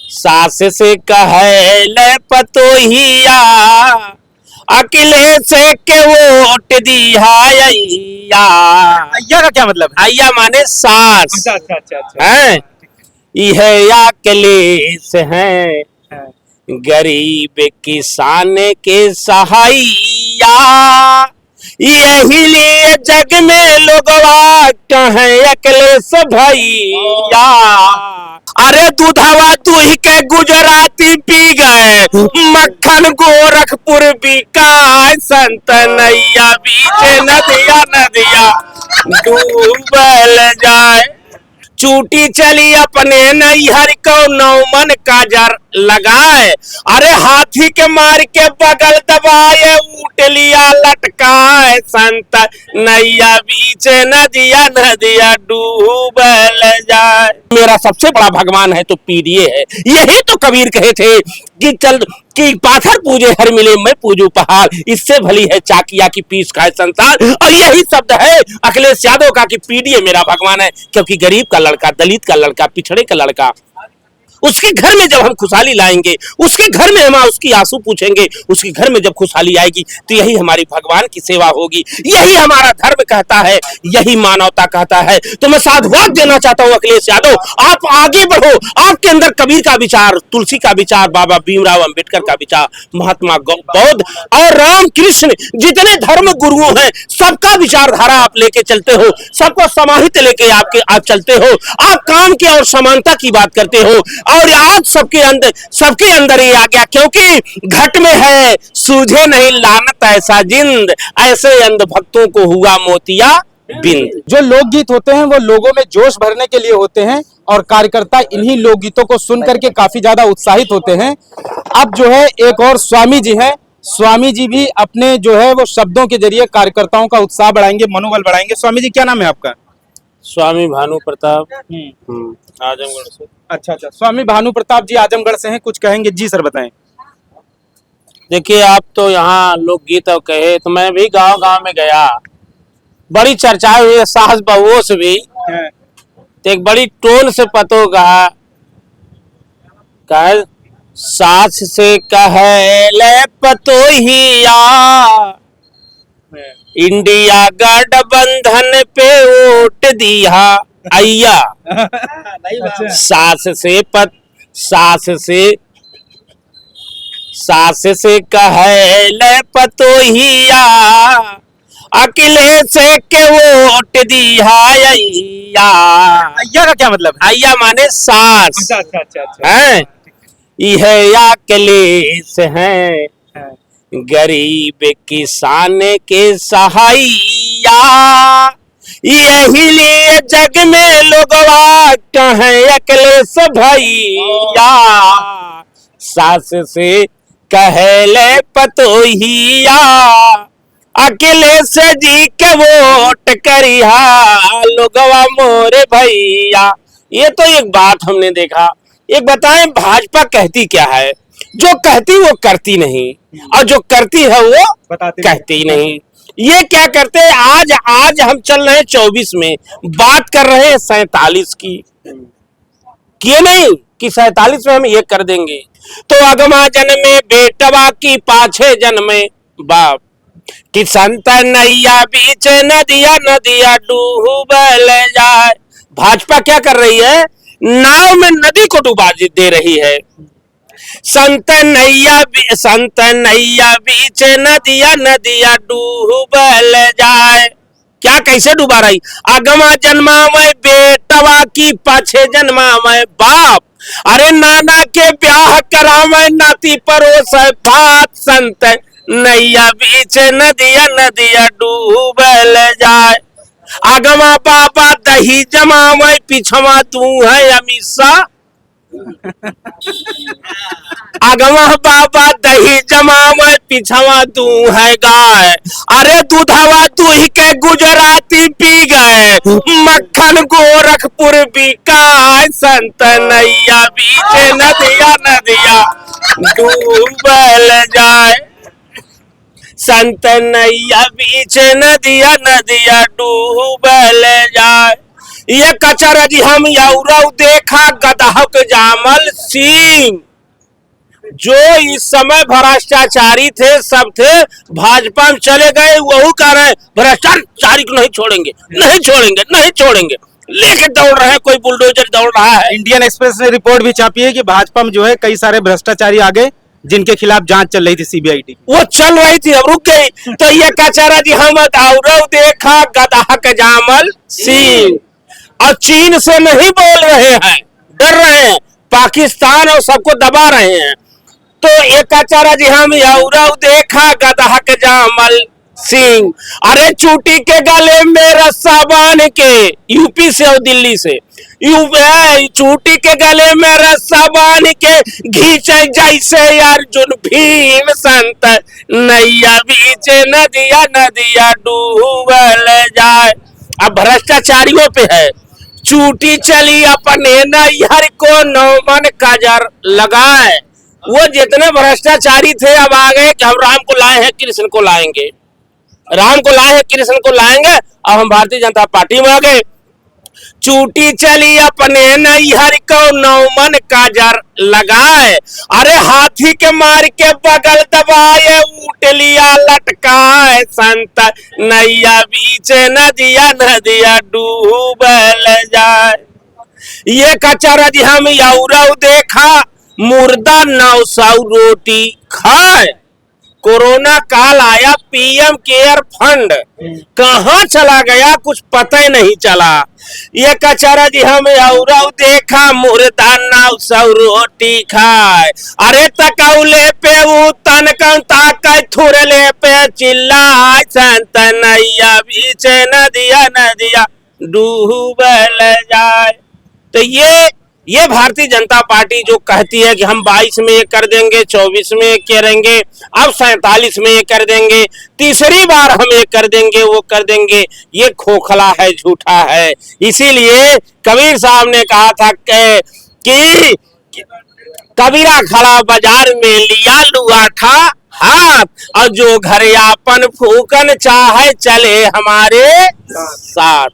सास से कहे ले पतोहिया, अकेले से के वोट दिया अय्या। अय्या का क्या मतलब है? अय्या माने सास अच्छा अच्छा अच्छा अच्छा। है। यह अकेले से है, हाँ। गरीब किसान के सहाइया। यही लिए जग में लोगवा कहें अखिलेश भैया। अरे दूधवा दूही के गुजराती पी गए, मक्खन गोरखपुर बिका। संत नैया बीच नदिया नदिया डूबल जाए। चूटी चली अपने नैहर को नौमन का जर लगाए। अरे हाथी के मार के बगल दबाए, ऊट लिया लटकाए। संत नैया बीच नदिया नदिया डूबल जाए। मेरा सबसे बड़ा भगवान है तो पीरिये है। यही तो कबीर कहे थे कि चल कि पाथर पूजे हर मिले मैं पूजू पहाड़। इससे भली है चाकिया की पीस खाए संसार। और यही शब्द है अखिलेश यादव का कि पीडीए मेरा भगवान है, क्योंकि गरीब का लड़का, दलित का लड़का, पिछड़े का लड़का, उसके घर में जब हम खुशहाली लाएंगे, उसके घर में हम उसकी आंसू पूछेंगे, उसके घर में जब खुशहाली आएगी तो यही हमारी भगवान की सेवा होगी। यही हमारा धर्म कहता है, यही मानवता कहता है। तो मैं साधुवाद देना चाहता हूं अखिलेश यादव, आप आगे बढ़ो। आपके अंदर कबीर का विचार, तुलसी का विचार, बाबा भीमराव अंबेडकर का विचार, महात्मा बौद्ध और राम कृष्ण जितने धर्म गुरुओं हैं सबका विचारधारा आप लेके चलते हो, सबको समाहित लेके आप चलते हो। आप काम की और समानता की बात करते हो। और आज सबके अंदर ये आ गया, क्योंकि घट में है सूझे नहीं लानत ऐसा जिंद, ऐसे अंध भक्तों को हुआ मोतिया बिंद। जो लोकगीत होते हैं वो लोगों में जोश भरने के लिए होते हैं और कार्यकर्ता इन्हीं लोकगीतों को सुन करके काफी ज्यादा उत्साहित होते हैं। अब जो है एक और स्वामी जी हैं, स्वामी जी भी अपने जो है वो शब्दों के जरिए कार्यकर्ताओं का उत्साह बढ़ाएंगे, मनोबल बढ़ाएंगे। स्वामी जी क्या नाम है आपका? स्वामी भानु प्रताप, आजमगढ़ से। अच्छा अच्छा, स्वामी भानु प्रताप जी आजमगढ़ से हैं, कुछ कहेंगे? जी सर बताएं। देखिए आप तो यहाँ लोकगीत और कहे तो मैं भी गांव गांव में गया, बड़ी चर्चा हुई सास बहुओं से भी। तो एक बड़ी टोन से पतो कहा सास से कहे ले पतोहिया, इंडिया गठबंधन पे वोट दिया अय्या। सास से कहे ले पतोहिया, अकेले से के वोट दिया अय्या। अय्या का क्या मतलब है? अय्या माने सास। अच्छा अच्छा अच्छा अच्छा। है। यह अकेले से है, गरीब किसान के सहाइया। यही लिए जग में लोगवा कहें अखिलेश भैया। सास से कहे ले पतोहिया, अखिलेश जी के वोट करिया लोगवा मोरे भैया। ये तो एक बात हमने देखा। एक बताएं भाजपा कहती क्या है? जो कहती वो करती नहीं, और जो करती है वो कहती नहीं। ये क्या करते हैं? आज हम चल रहे हैं 24 में, बात कर रहे हैं 47 की। किए नहीं कि 47 में हम ये कर देंगे। तो अगमा जन्मे बेटवा की पाछे जन्मे बाप, कि संत नैया बीच नदिया नदिया डूबल जाए। भाजपा क्या कर रही है? नाव में नदी को डुबा दे रही है। संत नैया बीच नदिया नदिया डूबल जाए। क्या कैसे डुबा रही? अगमा जन्मा में बेटवा की पाछे जन्मा में बाप, अरे नाना के ब्याह करावे नाती परोस भात। संत नैया बीच नदिया नदिया डूबल जाए। अगमा बाबा दही जमावे पिछवा तू है अमीषा। अगवा बाबा दही जमावे पिछवा तू है गाय। अरे दूधवा दूही के गुजराती पी गए, मक्खन गोरखपुर बिका। संत नैया बीच नदिया नदिया डूबल जाए। संत नैया बीच नदिया नदिया डूबल जाए। ये कचरा जी हम यौरव देखा गदहक जामल सिंह। जो इस समय भ्रष्टाचारी थे सब थे, भाजपा में चले गए, वही कह रहे हैं भ्रष्टाचारी को नहीं छोड़ेंगे, नहीं छोड़ेंगे, नहीं छोड़ेंगे, लेके दौड़ रहे हैं, कोई बुलडोजर दौड़ रहा है। इंडियन एक्सप्रेस ने रिपोर्ट भी छापी है कि भाजपा में जो है कई सारे भ्रष्टाचारी आ गए जिनके खिलाफ जांच चल रही थी सीबीआई की। वो चल रही थी, अब रुक गई। तो ये कचरा जी हम गौरव देखा गदहक जामल सिंह। और चीन से नहीं बोल रहे हैं, डर रहे हैं, पाकिस्तान और सबको दबा रहे हैं। तो एक कचरा जी हम यौरव देखा गदहक जामल सिंह। अरे चूटी के गले में रस्सा बांध के, यूपी से और दिल्ली से, चूटी के गले में रस्सा बांध के घींचे जैसे अर्जुन भीम संत, नैया बीच नदिया नदिया डूबल जाए। अब भ्रष्टाचारियों पे है, चूटी चली अपने नैहर को नौमन कजर लगाए। वो जितने भ्रष्टाचारी थे अब आ गए कि हम राम को लाए हैं, कृष्ण को लाएंगे, राम को लाए हैं, कृष्ण को लाएंगे। अब हम भारतीय जनता पार्टी में आ गए। चूटी चली अपने नैहर को नौमन काजर लगाए। अरे हाथी के मार के बगल दबाए, ऊट लिया लटकाए संत, नैया बीच नदिया नदिया डूबल जाए। ये कचरा जी हम यौरव देखा मुर्दा 900 रोटी खाए। कोरोना काल आया, पीएम केयर फंड कहां चला गया कुछ पता ही नहीं चला। ये कचरा जी हम यौरव देखा मुर्दा 900 रोटी खाए। अरे तकौले पे वो तनकन ताकत थुरले पे चिल्लाए संत, नैया बीच नदिया नदिया डूबल जाए। तो ये भारतीय जनता पार्टी जो कहती है कि हम 22 में ये कर देंगे, 24 में ये करेंगे, अब 47 में ये कर देंगे, तीसरी बार हम ये कर देंगे, वो कर देंगे, ये खोखला है, झूठा है। इसीलिए कबीर साहब ने कहा था कि कबीरा खड़ा बाजार में लिया लुआ था हाथ, और जो घर यापन फूकन चाहे चले हमारे साथ।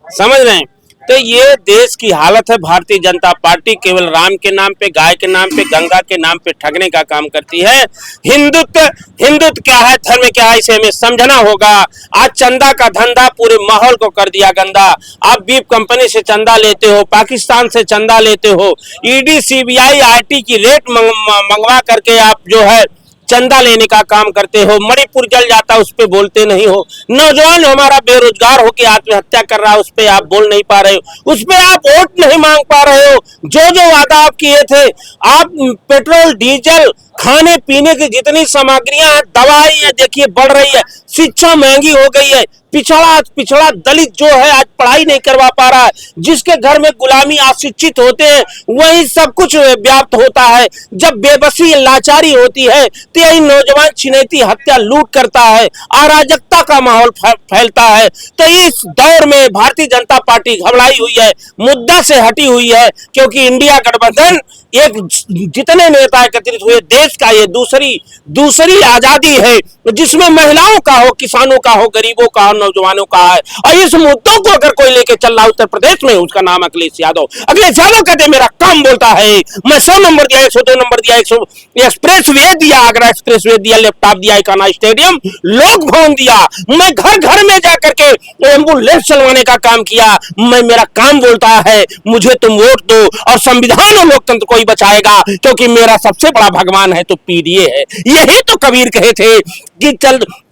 समझ रहे हैं? तो ये देश की हालत है। भारतीय जनता पार्टी केवल राम के नाम पे, गाय के नाम पे, गंगा के नाम पे ठगने का काम करती है। हिंदुत्व क्या है, धर्म क्या है, इसे हमें समझना होगा। आज चंदा का धंधा पूरे माहौल को कर दिया गंदा। आप बीप कंपनी से चंदा लेते हो, पाकिस्तान से चंदा लेते हो, ईडी सीबीआई आईटी की रेट मंगवा करके आप जो है चंदा लेने का काम करते हो। मणिपुर जल जाता, उस पे बोलते नहीं हो। नौजवान हमारा बेरोजगार होकर आत्महत्या कर रहा है, उस पे आप बोल नहीं पा रहे हो। उस पे आप वोट नहीं मांग पा रहे हो। जो वादा आप किए थे, आप पेट्रोल डीजल खाने पीने की जितनी सामग्रियां हैं, दवाई है, देखिए बढ़ रही है, शिक्षा महंगी हो गई है। पिछड़ा दलित जो है आज पढ़ाई नहीं करवा पा रहा है। जिसके घर में गुलामी अशिक्षित होते हैं वही सब कुछ व्याप्त होता है। जब बेबसी लाचारी होती है तो यही नौजवान छिनैती हत्या लूट करता है, अराजकता का माहौल फैलता है। तो इस दौर में भारतीय जनता पार्टी घबराई हुई है, मुद्दा से हटी हुई है, क्योंकि इंडिया गठबंधन एक जितने नेता एकत्रित हुए, देश का ये दूसरी आजादी है जिसमें महिलाओं का हो, किसानों का हो, गरीबों का हो, नौजवानों का है। और इस मुद्दों को अगर कोई लेके चल रहा उत्तर प्रदेश में, उसका नाम अखिलेश यादव। अखिलेश यादव कहते मेरा काम बोलता है। मैं 100 नंबर दिया, 102 नंबर दिया, 100 एक्सप्रेस वे दिया, आगरा एक्सप्रेस वे दिया, लैपटॉप दिया, इकाना स्टेडियम, लोक भवन दिया। मैं घर घर में जाकर के एम्बुलेंस चलवाने का काम किया। मेरा काम बोलता है, मुझे तुम वोट दो और संविधान और लोकतंत्र को ही बचाएगा, क्योंकि मेरा सबसे बड़ा भगवान है तो पीडीए है। यही तो कबीर कहे थे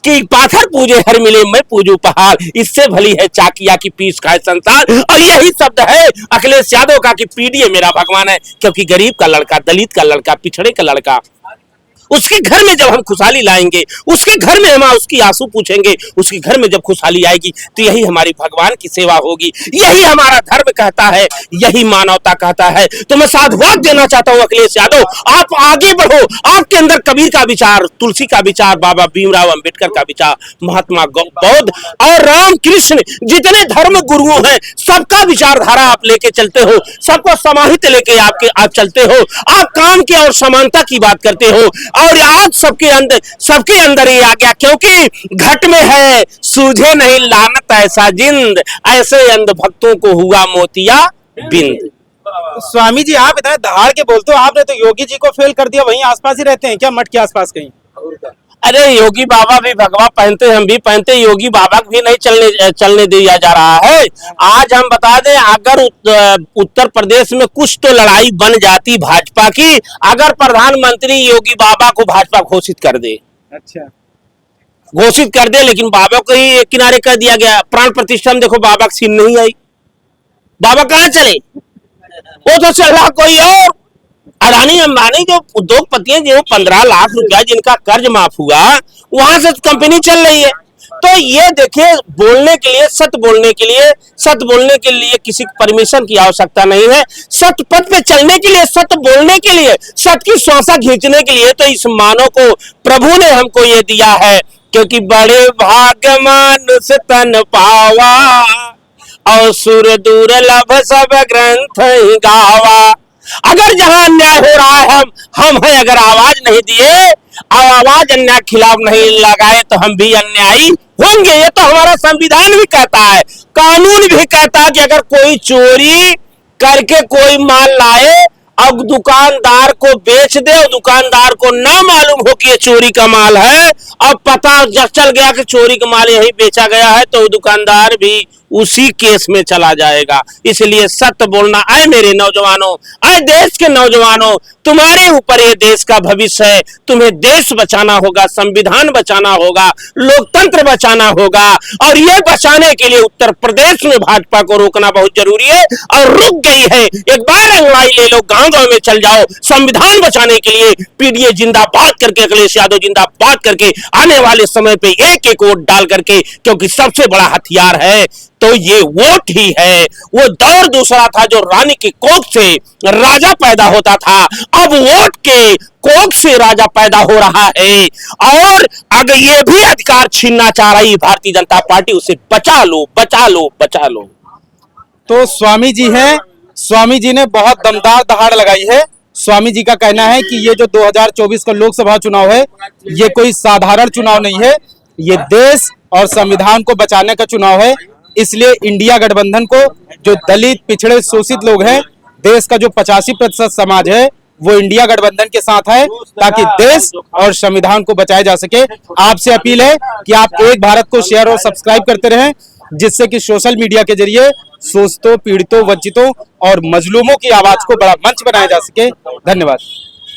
कि पाथर पूजे हर मिले मैं पूजू पहाड़, इससे भली है चाकिया की पीस खाए संसार। और यही शब्द है अखिलेश यादव का कि पीडीए मेरा भगवान है, क्योंकि गरीब का लड़का, दलित का लड़का, पिछड़े का लड़का, उसके घर में जब हम खुशहाली लाएंगे, उसके घर में हम उसकी आंसू पूछेंगे, उसके घर में जब खुशहाली आएगी तो यही हमारी भगवान की सेवा होगी। यही हमारा धर्म कहता है, यही मानवता कहता है। तो मैं साधुवाद देना चाहता हूं अखिलेश यादव, आप आगे बढ़ो। आपके अंदर कबीर का विचार, तुलसी का विचार, बाबा भीमराव अंबेडकर का विचार, महात्मा बौद्ध और राम कृष्ण जितने धर्म गुरुओं हैं, सबका विचारधारा आप लेके चलते हो, सबको समाहित लेके आप चलते हो। आप काम की और समानता की बात करते हो। और आज सबके अंदर ये आ गया, क्योंकि घट में है सूझे नहीं लानत ऐसा जिंद, ऐसे अंध भक्तों को हुआ मोतिया बिंद। स्वामी जी आप इतना दहाड़ के बोलते हो, आपने तो योगी जी को फेल कर दिया, वहीं आसपास ही रहते हैं क्या, मठ के आसपास कहीं? अरे योगी बाबा भी भगवा पहनते, हम भी पहनते, योगी बाबा को भी नहीं चलने दिया जा रहा है। आज हम बता दें, अगर उत्तर प्रदेश में कुछ तो लड़ाई बन जाती भाजपा की, अगर प्रधानमंत्री योगी बाबा को भाजपा घोषित कर दे, अच्छा घोषित कर दे, लेकिन बाबा को ही एक किनारे कर दिया गया। प्राण प्रतिष्ठा में देखो बाबा की सीन नहीं आई, बाबा कहाँ चले, वो तो चल रहा कोई और। अडानी अंबानी जो उद्योगपति हैं, जो 15 लाख रुपया जिनका कर्ज माफ हुआ, वहां से कंपनी चल रही है। तो ये देखिए, बोलने के लिए, सत्य बोलने के लिए किसी परमिशन की आवश्यकता नहीं है। सत्य पथ पे चलने के लिए, सत्य बोलने के लिए, सत्य की श्वासा खींचने के लिए तो इस मानव को प्रभु ने हमको ये दिया है, क्योंकि बड़े भाग्य मानुष तन पावा और सुर दुर्लभ सब ग्रंथ ही गावा। अगर जहां अन्याय हो रहा है, हम हैं, अगर आवाज नहीं दिए और आवाज अन्याय खिलाफ नहीं लगाए तो हम भी अन्यायी होंगे। ये तो हमारा संविधान भी कहता है, कानून भी कहता है कि अगर कोई चोरी करके कोई माल लाए अब दुकानदार को बेच दे और दुकानदार को ना मालूम हो कि ये चोरी का माल है, अब पता जब चल गया कि चोरी का माल यही बेचा गया है, तो दुकानदार भी उसी केस में चला जाएगा। इसलिए सत्य बोलना। आए मेरे नौजवानों, आए देश के नौजवानों, तुम्हारे ऊपर ये देश का भविष्य है, तुम्हें देश बचाना होगा, संविधान बचाना होगा, लोकतंत्र बचाना होगा, और ये बचाने के लिए उत्तर प्रदेश में भाजपा को रोकना बहुत जरूरी है, और रुक गई है। एक बार अंगड़ाई ले लो, गांव-गांव में चल जाओ, संविधान बचाने के लिए पीडीए जिंदाबाद करके, अखिलेश यादव जिंदाबाद करके, आने वाले समय पे एक एक वोट डाल करके, क्योंकि सबसे बड़ा हथियार है तो ये वोट ही है। वो दौर दूसरा था जो रानी की कोख से राजा पैदा होता था, अब वोट के कोख से राजा पैदा हो रहा है, और अगर ये भी अधिकार छीनना चाह रही भारतीय जनता पार्टी, उसे बचा लो, बचा लो, बचा लो। तो स्वामी जी हैं, स्वामी जी ने बहुत दमदार दहाड़ लगाई है। स्वामी जी का कहना है कि ये जो 2024 का लोकसभा चुनाव है, ये कोई साधारण चुनाव नहीं है, ये देश और संविधान को बचाने का चुनाव है। इसलिए इंडिया गठबंधन को, जो दलित, पिछड़े, शोषित लोग हैं, देश का जो 85% समाज है, वो इंडिया गठबंधन के साथ है, ताकि देश और संविधान को बचाया जा सके। आपसे अपील है कि आप एक भारत को शेयर और सब्सक्राइब करते रहें, जिससे कि सोशल मीडिया के जरिए शोषितों, पीड़ितों, वंचितों और मजलूमों की आवाज को बड़ा मंच बनाया जा सके। धन्यवाद।